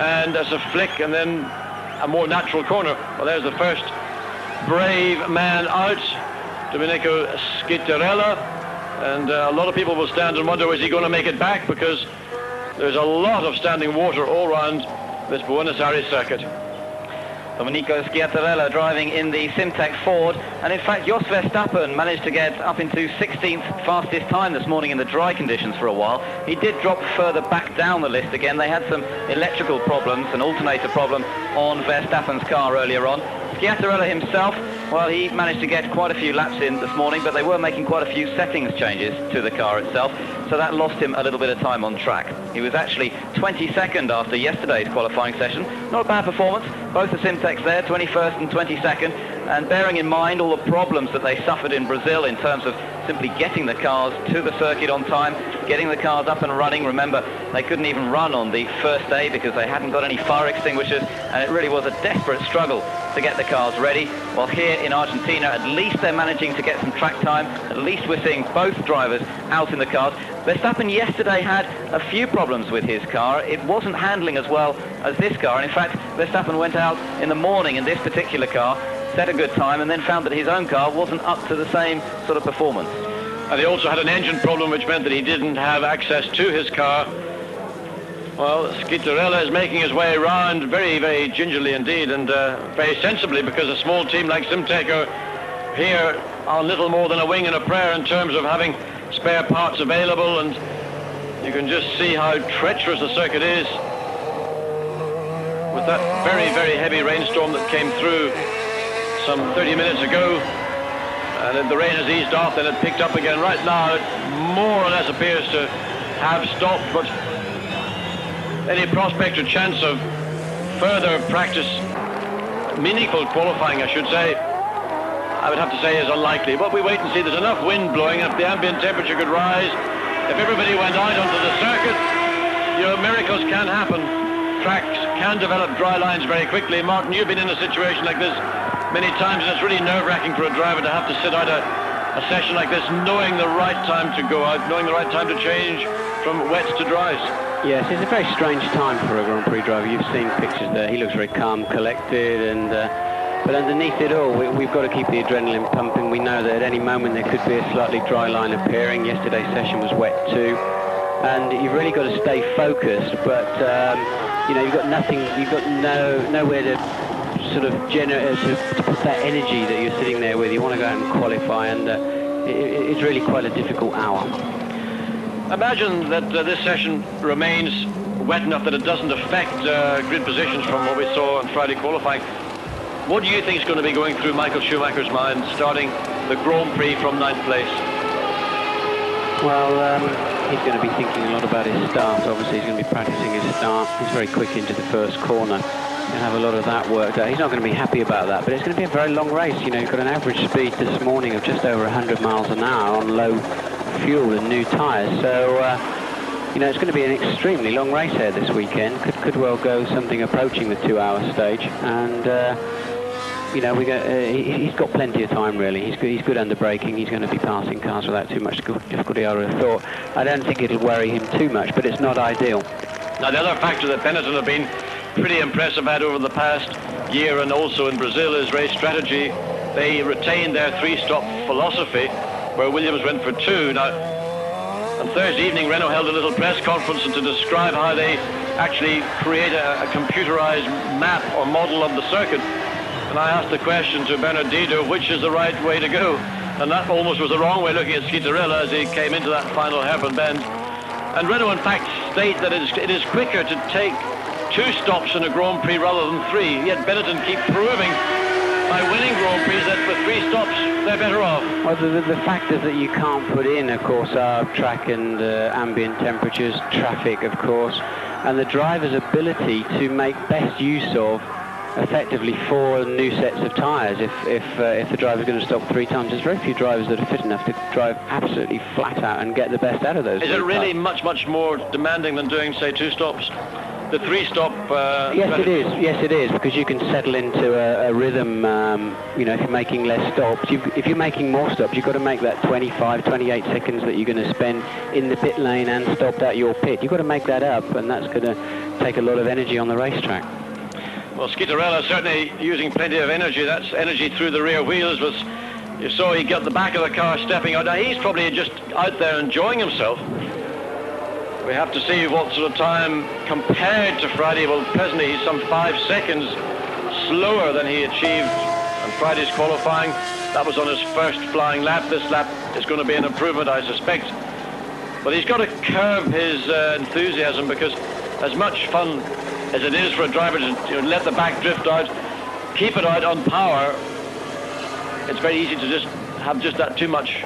and there's a flick and then a more natural corner. Well, there's the first brave man out, Domenico Schiattarella, and a lot of people will stand and wonder, is he going to make it back, because there's a lot of standing water all around this Buenos Aires circuit. Domenico Schiattarella driving in the Simtek Ford, and in fact Jos Verstappen managed to get up into 16th fastest time this morning in the dry conditions for a while. He did drop further back down the list again. They had some electrical problems, an alternator problem on Verstappen's car earlier on. Schiattarella himself, well, he managed to get quite a few laps in this morning, but they were making quite a few settings changes to the car itself, so that lost him a little bit of time on track. He was actually 22nd after yesterday's qualifying session. Not a bad performance, both the Simtecs there, 21st and 22nd, and bearing in mind all the problems that they suffered in Brazil in terms of simply getting the cars to the circuit on time, getting the cars up and running. Remember, they couldn't even run on the first day because they hadn't got any fire extinguishers, and it really was a desperate struggle to get the cars ready. While here in Argentina, at least they're managing to get some track time. At least we're seeing both drivers out in the cars. Verstappen yesterday had a few problems with his car. It wasn't handling as well as this car, and in fact Verstappen went out in the morning in this particular car, set a good time, and then found that his own car wasn't up to the same sort of performance. And he also had an engine problem, which meant that he didn't have access to his car. Well, Schiattarella is making his way around very, very gingerly indeed, and very sensibly, because a small team like Simtek are here on little more than a wing and a prayer in terms of having spare parts available, and you can just see how treacherous the circuit is with that very, very heavy rainstorm that came through some 30 minutes ago, and then the rain has eased off, then it picked up again. Right now it more or less appears to have stopped, but any prospect or chance of further practice, meaningful qualifying I should say, I would have to say is unlikely. But we wait and see. There's enough wind blowing, if the ambient temperature could rise, if everybody went out onto the circuit, you know, miracles can happen. Tracks can develop dry lines very quickly. Martin, you've been in a situation like this many times, and it's really nerve-wracking for a driver to have to sit out a session like this, knowing the right time to go out, knowing the right time to change from wets to dries. Yes, it's a very strange time for a Grand Prix driver. You've seen pictures there. He looks very calm, collected, and but underneath it all, we've got to keep the adrenaline pumping. We know that at any moment there could be a slightly dry line appearing. Yesterday's session was wet too, and you've really got to stay focused. But you know, you've got nothing. You've got nowhere to sort of to put that energy that you're sitting there with. You want to go out and qualify, and it's really quite a difficult hour. Imagine that this session remains wet enough that it doesn't affect grid positions from what we saw on Friday qualifying. What do you think is going to be going through Michael Schumacher's mind starting the Grand Prix from 9th place? Well, he's going to be thinking a lot about his start. Obviously, he's going to be practicing his start. He's very quick into the first corner. He'll have a lot of that worked out. He's not going to be happy about that, but it's going to be a very long race. You know, you've got an average speed this morning of just over 100 miles an hour on low fuel and new tyres. So, you know, it's going to be an extremely long race here this weekend. Could well go something approaching the 2-hour stage. And, you know, he's got plenty of time, really. He's good under braking. He's going to be passing cars without too much difficulty, I would have thought. I don't think it'll worry him too much, but it's not ideal. Now, the other factor that Benetton have been pretty impressive at over the past year, and also in Brazil, is race strategy. They retained their 3-stop philosophy, where Williams went for 2. Now, on Thursday evening, Renault held a little press conference to describe how they actually create a computerized map or model of the circuit. And I asked the question to Bernardino, which is the right way to go? And that almost was the wrong way, looking at Schiattarella as he came into that final hairpin bend. And Renault, in fact, state that it is quicker to take 2 stops in a Grand Prix rather than 3. Yet Benetton keep proving by winning Grand Prix that for 3 stops they're better off. Well, the factors that you can't put in, of course, are track and ambient temperatures, traffic, of course, and the driver's ability to make best use of effectively 4 new sets of tyres. If the driver's going to stop 3 times, there's very few drivers that are fit enough to drive absolutely flat out and get the best out of those. Is it really much more demanding than doing, say, 2 stops? the three-stop. Yes, it is. Yes, it is, because you can settle into a rhythm. You know, if you're making less stops, if you're making more stops, you've got to make that 25, 28 seconds that you're going to spend in the pit lane and stopped at your pit. You've got to make that up, and that's going to take a lot of energy on the racetrack. Well, Schiattarella certainly using plenty of energy. That's energy through the rear wheels. You saw he got the back of the car stepping out. Now he's probably just out there enjoying himself. We have to see what sort of time compared to Friday. Well, presently he's some 5 seconds slower than he achieved on Friday's qualifying. That was on his first flying lap. This lap is going to be an improvement, I suspect. But he's got to curb his enthusiasm, because as much fun as it is for a driver to let the back drift out, keep it out on power, it's very easy to just have that too much.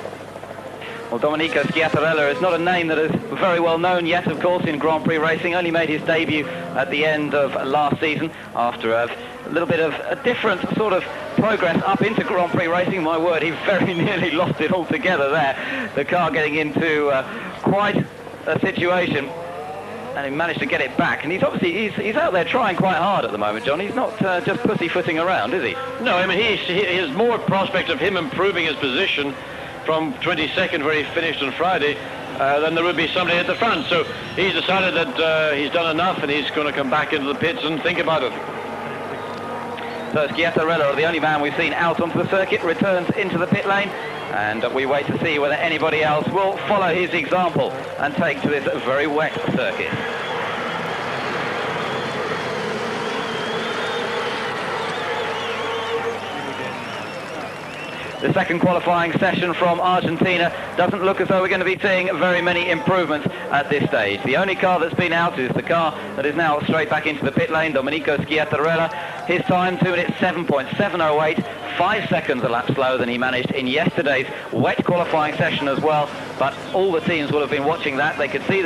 Well, Domenico Schiattarella is not a name that is very well known yet, of course, in Grand Prix racing. Only made his debut at the end of last season after a little bit of a different sort of progress up into Grand Prix racing. My word, he very nearly lost it altogether there. The car getting into quite a situation, and he managed to get it back. And he's out there trying quite hard at the moment, John. He's not just pussyfooting around, is he? No, I mean, he has more prospect of him improving his position from 22nd, where he finished on Friday, than there would be somebody at the front. So he's decided that he's done enough, and he's going to come back into the pits and think about it. So Schiattarella, the only man we've seen out onto the circuit, returns into the pit lane, and we wait to see whether anybody else will follow his example and take to this very wet circuit. The second qualifying session from Argentina doesn't look as though we're going to be seeing very many improvements at this stage. The only car that's been out is the car that is now straight back into the pit lane, Domenico Schiattarella. His time, 2 minutes 7.708, 5 seconds a lap slower than he managed in yesterday's wet qualifying session as well. But all the teams will have been watching that. They could see